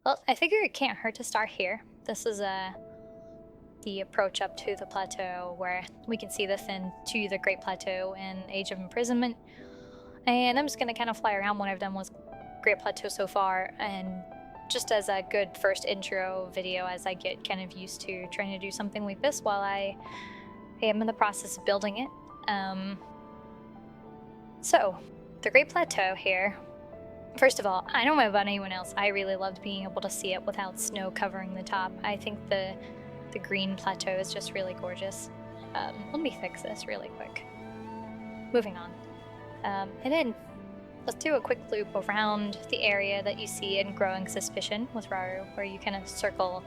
Well, I figure it can't hurt to start here. This is the approach up to the plateau where we can see this into the Great Plateau and Age of Imprisonment. And I'm just gonna kind of fly around what I've done with Great Plateau so far, and just as a good first intro video as I get kind of used to trying to do something like this while I am in the process of building it. So, the Great Plateau here. First of all, I don't know about anyone else, I really loved being able to see it without snow covering the top. I think the green plateau is just really gorgeous. Let me fix this really quick. Moving on. And then let's do a quick loop around the area that you see in Growing Suspicion with Raru, where you kind of circle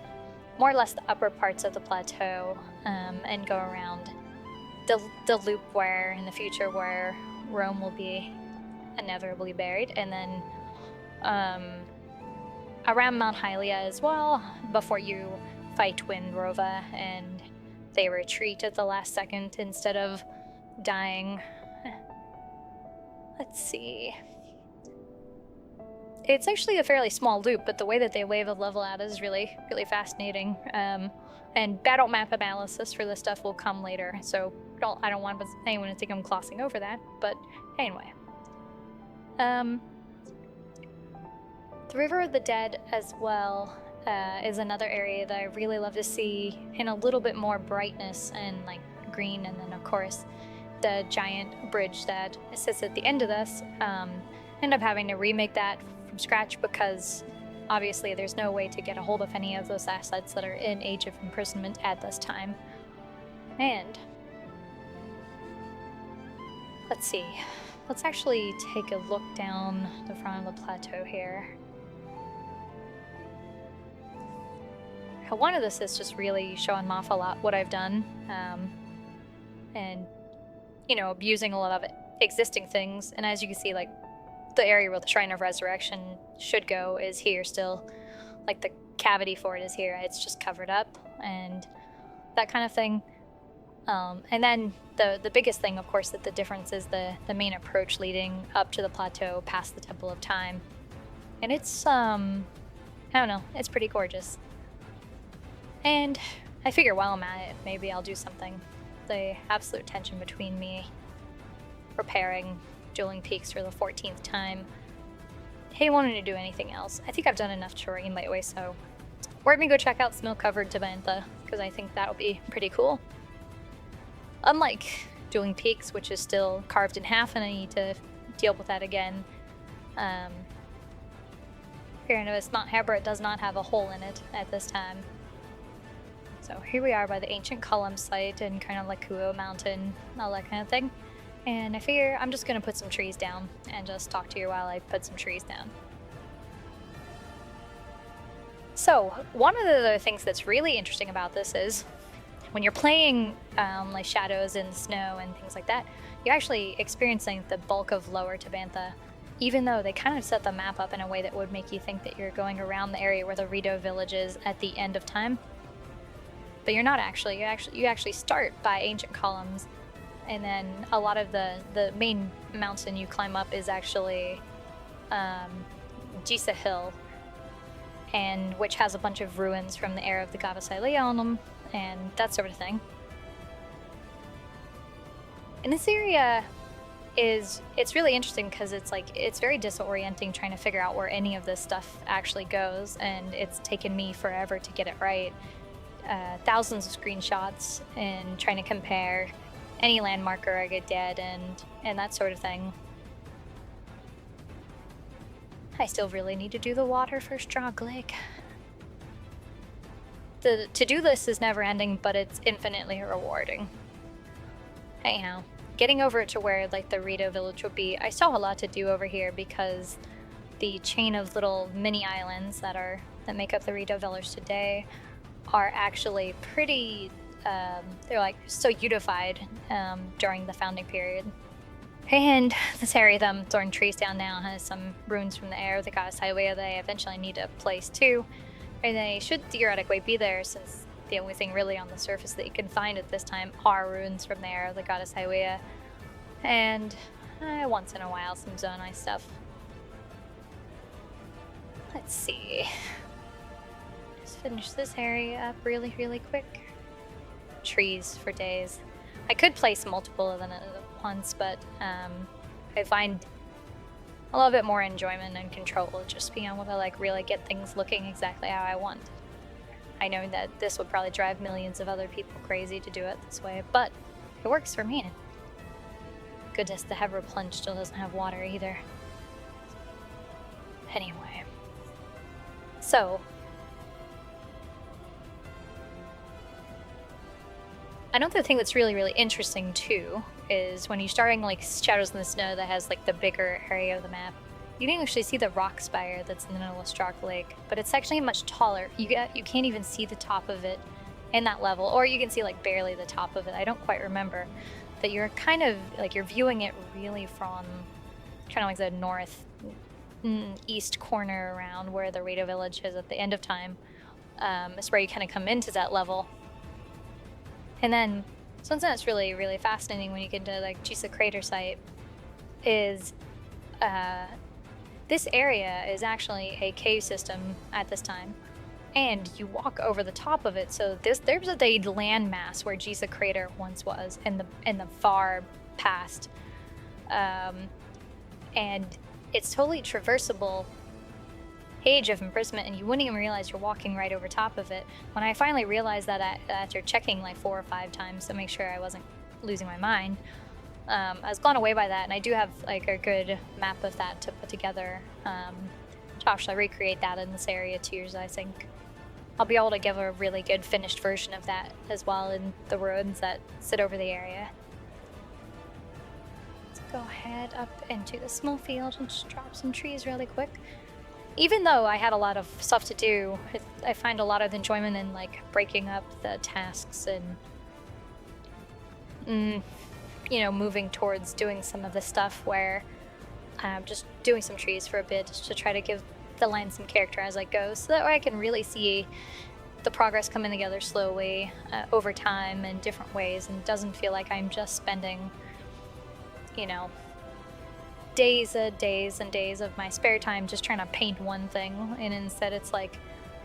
more or less the upper parts of the plateau and go around the loop where in the future where Rome will be inevitably buried, and then around Mount Hylia as well before you fight Windrova and they retreat at the last second instead of dying. Let's see. It's actually a fairly small loop, but the way that they lay the level out is really, really fascinating. And battle map analysis for this stuff will come later, so I don't want anyone to think I'm glossing over that, but anyway. The River of the Dead as well is another area that I really love to see in a little bit more brightness and like green, and then of course the giant bridge that sits at the end of this. End up having to remake that from scratch because obviously there's no way to get a hold of any of those assets that are in Age of Imprisonment at this time. And let's see. Let's actually take a look down the front of the plateau here. One of this is just really showing off a lot what I've done, and you know, abusing a lot of existing things. And as you can see, like the area where the Shrine of Resurrection should go is here still. Like the cavity for it is here. It's just covered up and that kind of thing. And then the biggest thing, of course, that the difference is the main approach leading up to the plateau past the Temple of Time. And it's, I don't know, it's pretty gorgeous. And I figure while I'm at it, maybe I'll do something. The absolute tension between me repairing Dueling Peaks for the 14th time. Hey, wanting to do anything else. I think I've done enough terrain lately, so we're gonna go check out snow-covered Tabantha, because I think that'll be pretty cool. Unlike Dueling Peaks, which is still carved in half and I need to deal with that again. Here in Mount Herbert does not have a hole in it at this time. So here we are by the ancient column site and kind of like Kuo Mountain, all that kind of thing. And I figure I'm just gonna put some trees down and just talk to you while I put some trees down. So one of the other things that's really interesting about this is when you're playing like shadows in the snow and things like that, you're actually experiencing the bulk of Lower Tabantha, even though they kind of set the map up in a way that would make you think that you're going around the area where the Rito village is at the end of time. But you're not actually. You actually start by ancient columns, and then a lot of the main mountain you climb up is actually Jisa Hill, and which has a bunch of ruins from the era of the goddess Hylia on them, and that sort of thing. And this area it's really interesting because it's very disorienting trying to figure out where any of this stuff actually goes, and it's taken me forever to get it right. Thousands of screenshots and trying to compare any landmarker I get dead and that sort of thing. I still really need to do the water for Strog Lake. The to-do list is never ending, but it's infinitely rewarding. Anyhow, getting over to where like the Rito village would be, I still have a lot to do over here because the chain of little mini islands that make up the Rito village today are actually pretty, they're like so unified during the founding period. And this area that I'm throwing trees down now has some ruins from the era of the goddess Hylia that I eventually need to place too. And they should theoretically be there since the only thing really on the surface that you can find at this time are ruins from the era of the goddess Hylia. And once in a while some Zonai stuff. Let's see. finish this area up really, really quick. Trees for days. I could place multiple of them at once, but I find a little bit more enjoyment and control just being able to like really get things looking exactly how I want. I know that this would probably drive millions of other people crazy to do it this way, but it works for me. Goodness, the Hevra plunge still doesn't have water either. Anyway. So. Another thing that's really, really interesting too is when you're starting like Shadows in the Snow that has like the bigger area of the map, you can actually see the rock spire that's in the middle of Stark Lake, but it's actually much taller. You can't even see the top of it in that level, or you can see like barely the top of it. I don't quite remember. But you're kind of like you're viewing it really from kind of like the north east corner around where the Rado Village is at the end of time. It's where you kind of come into that level. And then something that's really, really fascinating when you get into like Jisa Crater site is this area is actually a cave system at this time. And you walk over the top of it, so there's a landmass where Jisa Crater once was in the far past, and it's totally traversable Age of Imprisonment, and you wouldn't even realize you're walking right over top of it. When I finally realized that after checking like 4 or 5 times to make sure I wasn't losing my mind, I was blown away by that, and I do have like a good map of that to put together. To actually recreate that in this area too, so I think I'll be able to give a really good finished version of that as well in the roads that sit over the area. Let's go ahead up into the small field and just drop some trees really quick. Even though I had a lot of stuff to do, I find a lot of enjoyment in like breaking up the tasks and you know, moving towards doing some of the stuff where I'm just doing some trees for a bit just to try to give the line some character as I go, so that way I can really see the progress coming together slowly over time in different ways, and it doesn't feel like I'm just spending, you know, days and days of my spare time just trying to paint one thing, and instead it's like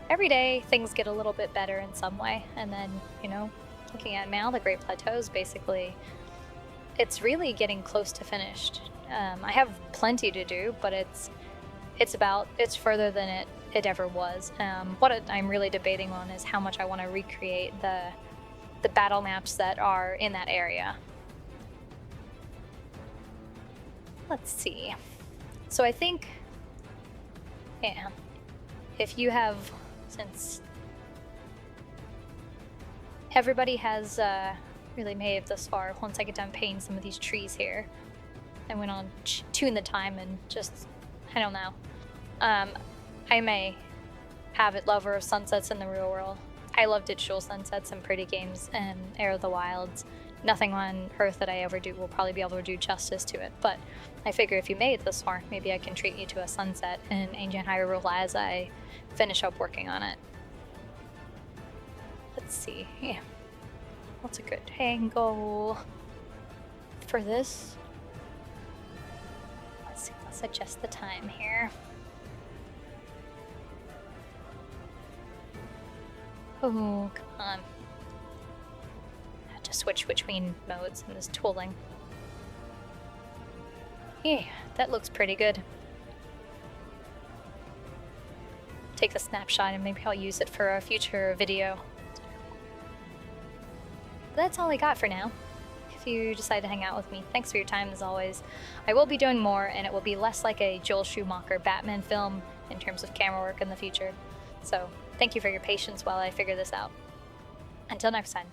every day things get a little bit better in some way. And then, you know, looking at now the Great Plateau is basically, it's really getting close to finished. I have plenty to do, but it's further than it ever was. What I'm really debating on is how much I want to recreate the battle maps that are in that area. Let's see. So I think, yeah, if you have, since everybody has really made it this far, once I get done painting some of these trees here, I went on tune the time and just, I don't know. I may have it lover of sunsets in the real world. I love digital sunsets and pretty games and Air of the Wilds. Nothing on Earth that I ever do will probably be able to do justice to it, but I figure if you made it this far, maybe I can treat you to a sunset in Ancient Hyrule as I finish up working on it. Let's see, yeah. What's a good angle for this? Let's see, let's adjust the time here. Oh, come on. I have to switch between modes in this tooling. Yeah, that looks pretty good. Take the snapshot and maybe I'll use it for a future video. That's all I got for now. If you decide to hang out with me, thanks for your time as always. I will be doing more, and it will be less like a Joel Schumacher Batman film in terms of camera work in the future. So, thank you for your patience while I figure this out. Until next time.